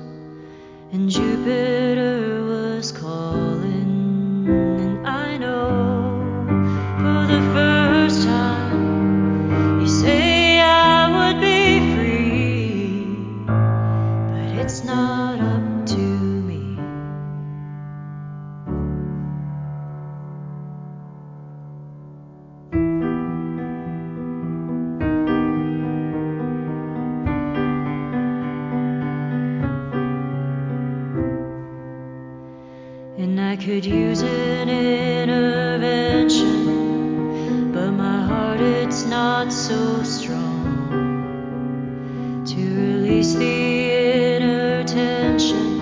and Jupiter was calling, and I know for the first time you say I would be free, but it's not up to me. And I could use an intervention, but my heart, it's not so strong to release the inner tension.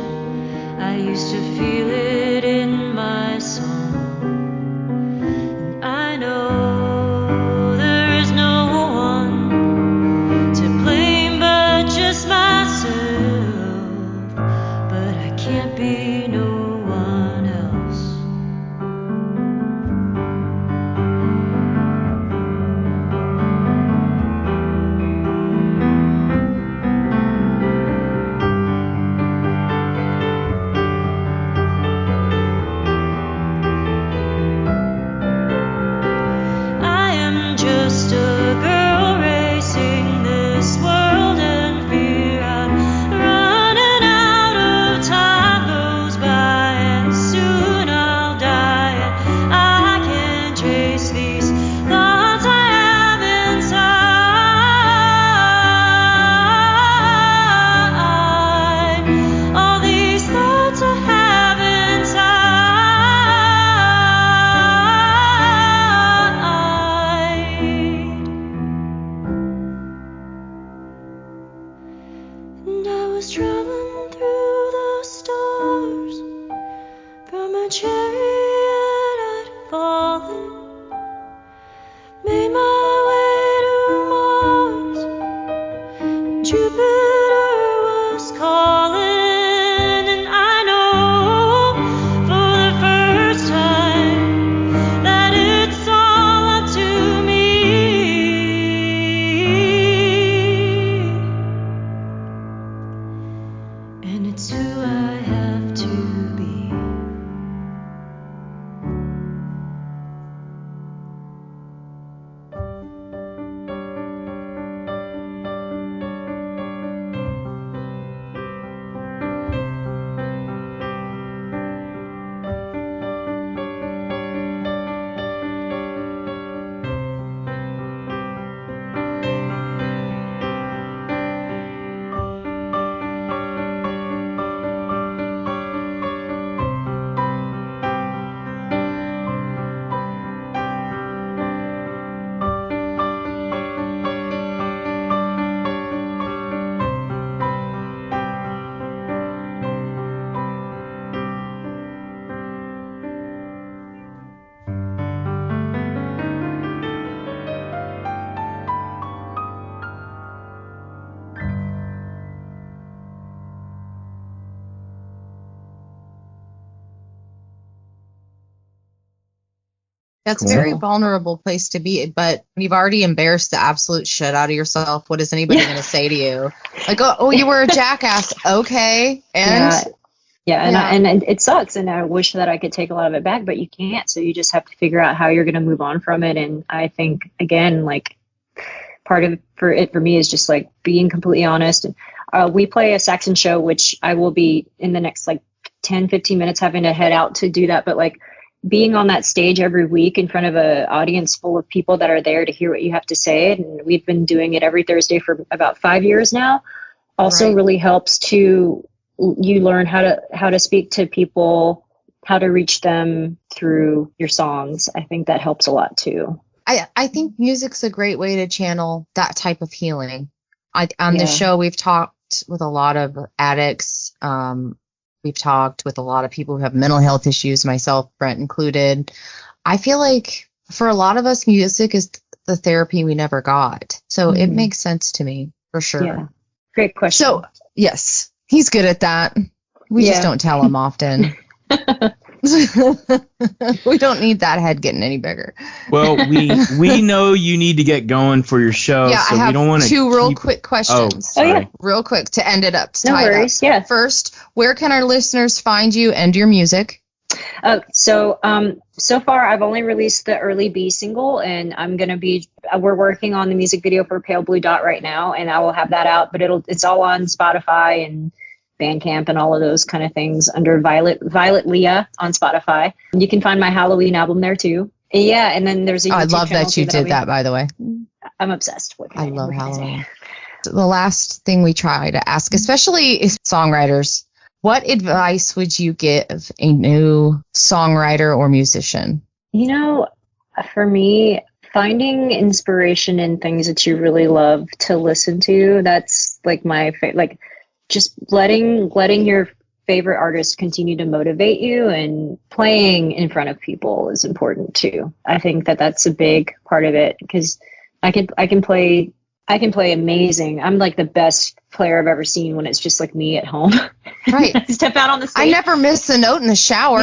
I used to feel it in my song, and I know there is no one to blame but just myself, but I can't be no one else. That's a very vulnerable place to be, but you've already embarrassed the absolute shit out of yourself. What is anybody going to say to you? Like, oh, you were a jackass. Okay. And and it sucks. And I wish that I could take a lot of it back, but you can't. So you just have to figure out how you're going to move on from it. And I think, again, like part of it for me is just like being completely honest. We play a Saxon show, which I will be in the next like 10, 15 minutes having to head out to do that. But like, being on that stage every week in front of an audience full of people that are there to hear what you have to say, and we've been doing it every Thursday for about 5 years now, also really helps to you learn how to speak to people, how to reach them through your songs. I think that helps a lot too. I think music's a great way to channel that type of healing. On the show, we've talked with a lot of addicts. We've talked with a lot of people who have mental health issues, myself, Brent included. I feel like for a lot of us, music is the therapy we never got. So it makes sense to me, for sure. Yeah. Great question. So, yes, he's good at that. We just don't tell him often. We don't need that head getting any bigger. Well, we know you need to get going for your show, so we don't want to. Two real quick questions. Real quick to end it up. No worries. Yeah. First, where can our listeners find you and your music? So far I've only released the early B single, and we're working on the music video for Pale Blue Dot right now, and I will have that out. But it's all on Spotify and Bandcamp and all of those kind of things under Violet Leah on Spotify. You can find my Halloween album there too. Yeah, and then there's a YouTube I love that you did that, by the way. I'm obsessed with it. I love Halloween. The last thing we try to ask, especially is songwriters, what advice would you give a new songwriter or musician? You know, for me, finding inspiration in things that you really love to listen to, that's like my favorite. Like, just letting your favorite artist continue to motivate you, and playing in front of people is important too. I think that's a big part of it, because I can play amazing. I'm like the best player I've ever seen when it's just like me at home. Right. Step out on the stage. I never miss a note in the shower.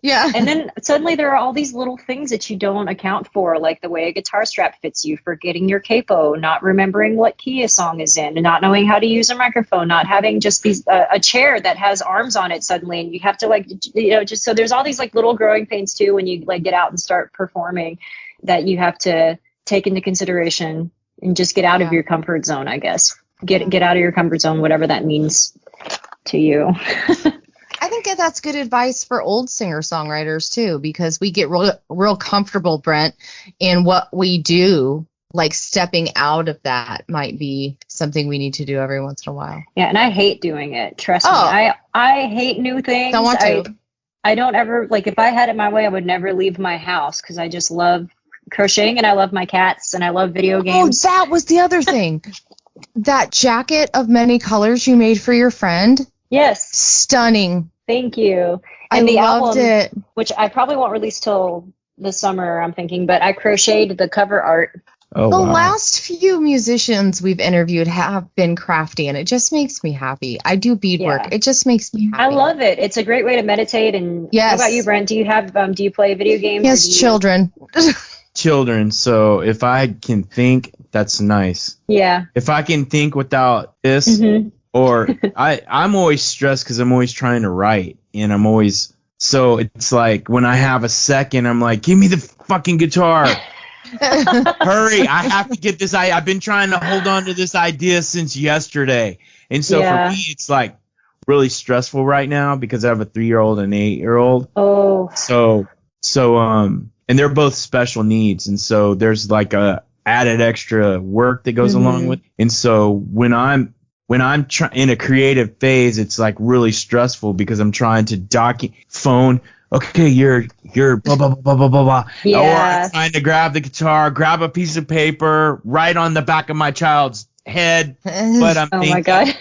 Yeah. And then suddenly there are all these little things that you don't account for, like the way a guitar strap fits you, forgetting your capo, not remembering what key a song is in, and not knowing how to use a microphone, not having just these a chair that has arms on it suddenly, and you have to just so there's all these like little growing pains too when you like get out and start performing that you have to take into consideration and just get out of your comfort zone, I guess. Get out of your comfort zone, whatever that means to you. I think that's good advice for old singer-songwriters, too, because we get real comfortable, Brent, in what we do. Like, stepping out of that might be something we need to do every once in a while. Yeah, and I hate doing it. Trust me. I hate new things. Don't want to. I don't ever, like, if I had it my way, I would never leave my house, because I just love crocheting, and I love my cats, and I love video games. Oh, that was the other thing. That jacket of many colors you made for your friend. Yes. Stunning. Thank you. And the loved album, it. Which I probably won't release till the summer, I'm thinking, but I crocheted the cover art. Oh, the wow. last few musicians we've interviewed have been crafty, and it just makes me happy. I do beadwork. It just makes me happy. I love it. It's a great way to meditate. And yes. How about you, Brent? Do you play video games? Yes, children. Children. So if I can think, that's nice. Yeah. If I can think without this, or I'm always stressed because I'm always trying to write, and I'm always, so it's like when I have a second, I'm like, give me the fucking guitar. Hurry, I have to get this. I've been trying to hold on to this idea since yesterday. And so for me, it's like really stressful right now because I have a 3-year-old and an 8-year-old. Oh. So, and they're both special needs. And so there's like a added extra work that goes along with it. And so when I'm in a creative phase, it's like really stressful because I'm trying to phone. Okay, you're blah blah blah blah blah blah. Yeah. Or I'm trying to grab the guitar, grab a piece of paper, write on the back of my child's head. But I'm thinking, my God.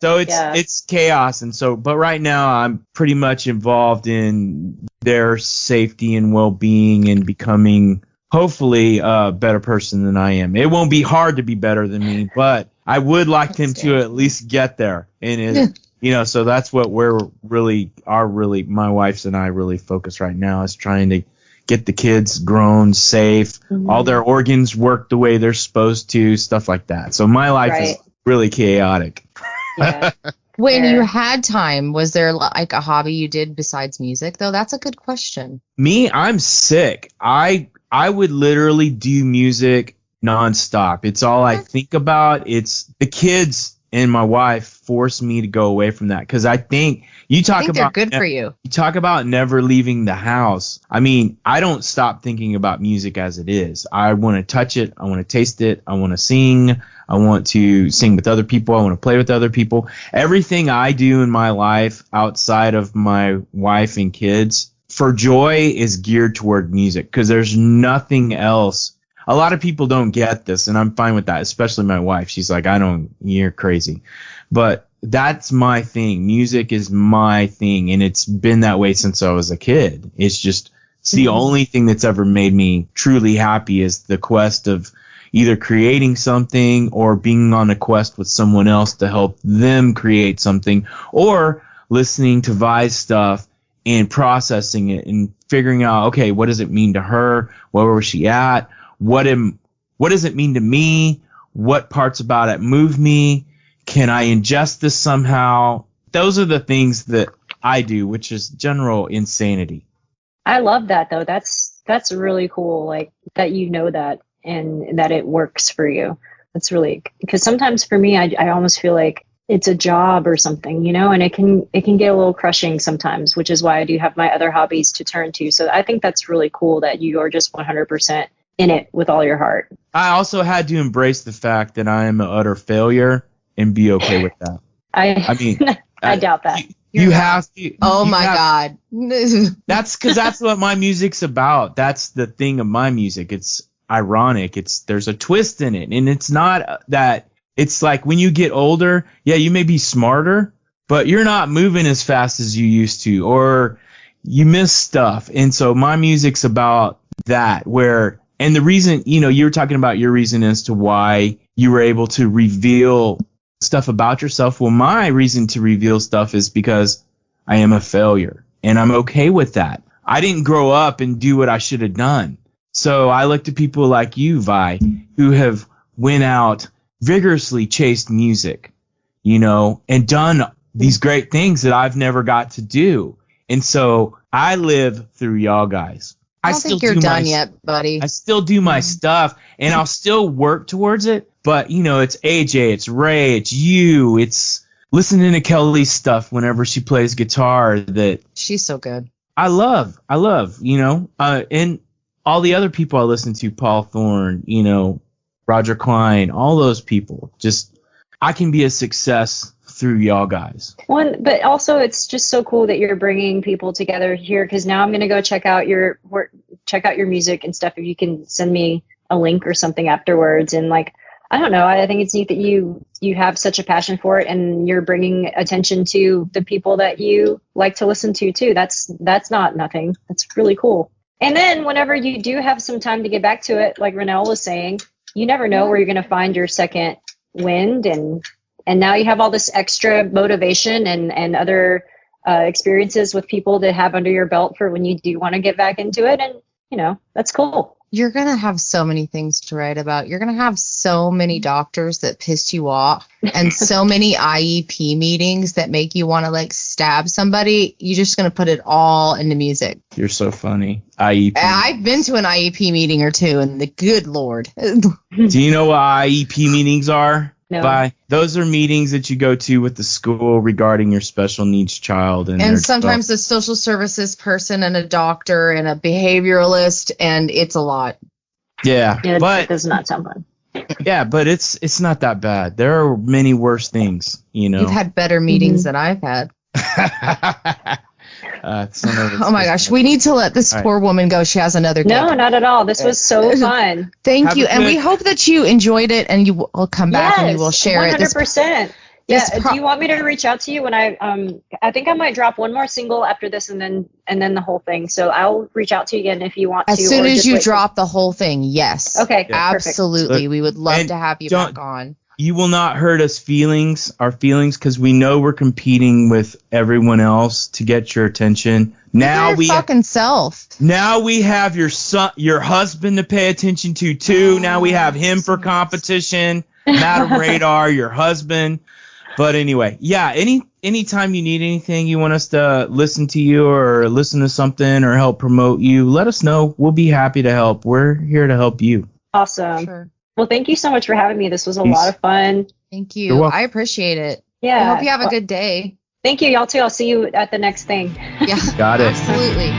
So it's chaos, and so but right now I'm pretty much involved in their safety and well-being and becoming hopefully a better person than I am. It won't be hard to be better than me, but I would like them to at least get there. And so that's what my wife's and I really focus right now, is trying to get the kids grown, safe, all their organs work the way they're supposed to, stuff like that. So my life is really chaotic. Yeah. When you had time, was there like a hobby you did besides music, though? That's a good question. Me, I'm sick. I would literally do music nonstop. It's all I think about. It's the kids and my wife force me to go away from that, because I think they're good for you. You talk about never leaving the house. I mean, I don't stop thinking about music as it is. I want to touch it. I want to taste it. I want to sing. I want to sing with other people. I want to play with other people. Everything I do in my life outside of my wife and kids for joy is geared toward music, because there's nothing else. A lot of people don't get this, and I'm fine with that, especially my wife. She's like, you're crazy. But that's my thing. Music is my thing, and it's been that way since I was a kid. It's the only thing that's ever made me truly happy is the quest of either creating something or being on a quest with someone else to help them create something, or listening to Vi's stuff and processing it and figuring out, okay, what does it mean to her? Where was she at? What does it mean to me? What parts about it move me? Can I ingest this somehow? Those are the things that I do, which is general insanity. I love that, though. That's really cool, like that you know that and that it works for you. That's really, because sometimes for me, I almost feel like it's a job or something, and it can get a little crushing sometimes, which is why I do have my other hobbies to turn to. So I think that's really cool that you are just 100% in it with all your heart. I also had to embrace the fact that I am an utter failure and be okay with that. I mean, I doubt that. You have to. Oh my God. That's because that's what my music's about. That's the thing of my music. It's ironic. There's a twist in it, and it's not that. It's like when you get older, yeah, you may be smarter, but you're not moving as fast as you used to, or you miss stuff. And so my music's about that, and the reason, you were talking about your reason as to why you were able to reveal stuff about yourself. Well, my reason to reveal stuff is because I am a failure, and I'm okay with that. I didn't grow up and do what I should have done. So I look to people like you, Vi, who have went out, vigorously chased music, and done these great things that I've never got to do. And so I live through y'all guys. I don't think you're done yet, buddy. I still do my stuff, and I'll still work towards it. But, it's AJ, it's Ray, it's you, it's listening to Kelly's stuff whenever she plays guitar that she's so good. I love, and all the other people I listen to, Paul Thorne, Roger Klein, all those people. Just, I can be a success through y'all guys. But also it's just so cool that you're bringing people together here, because now I'm going to go check out your music and stuff. If you can send me a link or something afterwards. And like, I don't know, I think it's neat that you have such a passion for it, and you're bringing attention to the people that you like to listen to too. That's not nothing. That's really cool. And then whenever you do have some time to get back to it, like Renelle was saying, you never know where you're going to find your second wind, and now you have all this extra motivation and other experiences with people to have under your belt for when you do want to get back into it. And, that's cool. You're going to have so many things to write about. You're going to have so many doctors that pissed you off and so many IEP meetings that make you want to like stab somebody. You're just going to put it all into music. You're so funny. IEP. I've been to an IEP meeting or two, and the good Lord. Do you know what IEP meetings are? No. Those are meetings that you go to with the school regarding your special needs child. And sometimes a social services person and a doctor and a behavioralist, and it's a lot. Yeah, but it does not sound fun. Yeah, but it's not that bad. There are many worse things, You've had better meetings than I've had. Oh my gosh, we need to let this poor woman go. She has another day. No, not at all. This was so fun. Thank you. And we hope that you enjoyed it, and you will come back and you will share 100%. It. 100%. Do you want me to reach out to you when I think I might drop one more single after this and then the whole thing. So I'll reach out to you again if you want to. As soon as you drop the whole thing, yes. Okay. Yeah. Absolutely. We would love to have you back on. You will not hurt our feelings, because we know we're competing with everyone else to get your attention. Now we fucking self. Now we have your son, your husband to pay attention to too. Now we have him for competition. Madam Radar, your husband. But anyway, yeah. Anytime you need anything, you want us to listen to you or listen to something or help promote you, let us know. We'll be happy to help. We're here to help you. Awesome. Sure. Well, thank you so much for having me. This was a lot of fun. Thank you. I appreciate it. Yeah. I hope you have a good day. Thank you. Y'all too. I'll see you at the next thing. Yeah. Got it. Absolutely.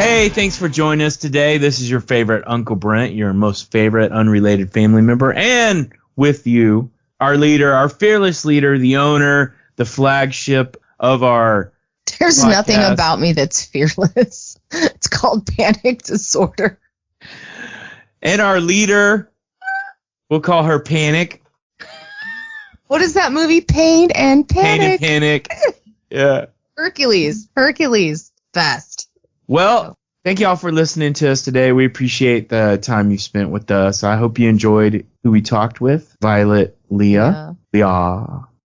Hey, thanks for joining us today. This is your favorite Uncle Brent, your most favorite unrelated family member, and with you, our leader, our fearless leader, the owner, the flagship of our There's podcast. Nothing about me that's fearless. It's called panic disorder. And our leader, we'll call her Panic. What is that movie? Pain and Panic. Pain and Panic. Yeah. Hercules. Best. Well, thank you all for listening to us today. We appreciate the time you spent with us. I hope you enjoyed who we talked with, Violet, Leah.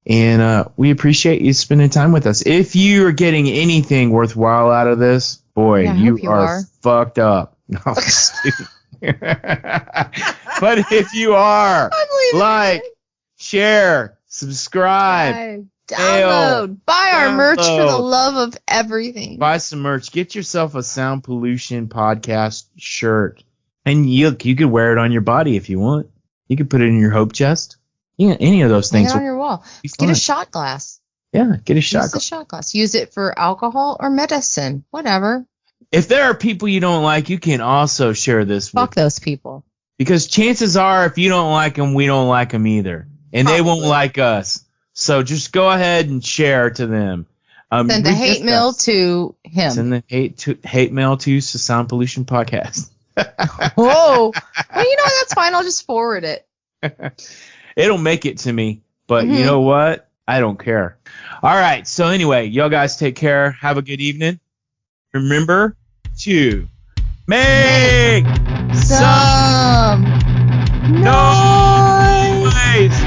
And we appreciate you spending time with us. If you are getting anything worthwhile out of this, boy, you are fucked up. No, I'm stupid. But if you are, like, share, subscribe, download, buy our merch for the love of everything. Buy some merch. Get yourself a Sound Pollution Podcast shirt, and you could wear it on your body if you want. You could put it in your hope chest. Yeah, any of those things. Hang it on your wall. Get a shot glass. Yeah, get a shot glass. Use a shot glass. Use it for alcohol or medicine, whatever. If there are people you don't like, you can also share this with. Fuck those people. Because chances are, if you don't like them, we don't like them either. And they won't like us. So just go ahead and share to them. Send the hate mail to him. Send the hate mail to Sound Pollution Podcast. Whoa. Well, you know what? That's fine. I'll just forward it. It'll make it to me. But you know what? I don't care. All right. So anyway, y'all guys take care. Have a good evening. Remember to make some noise.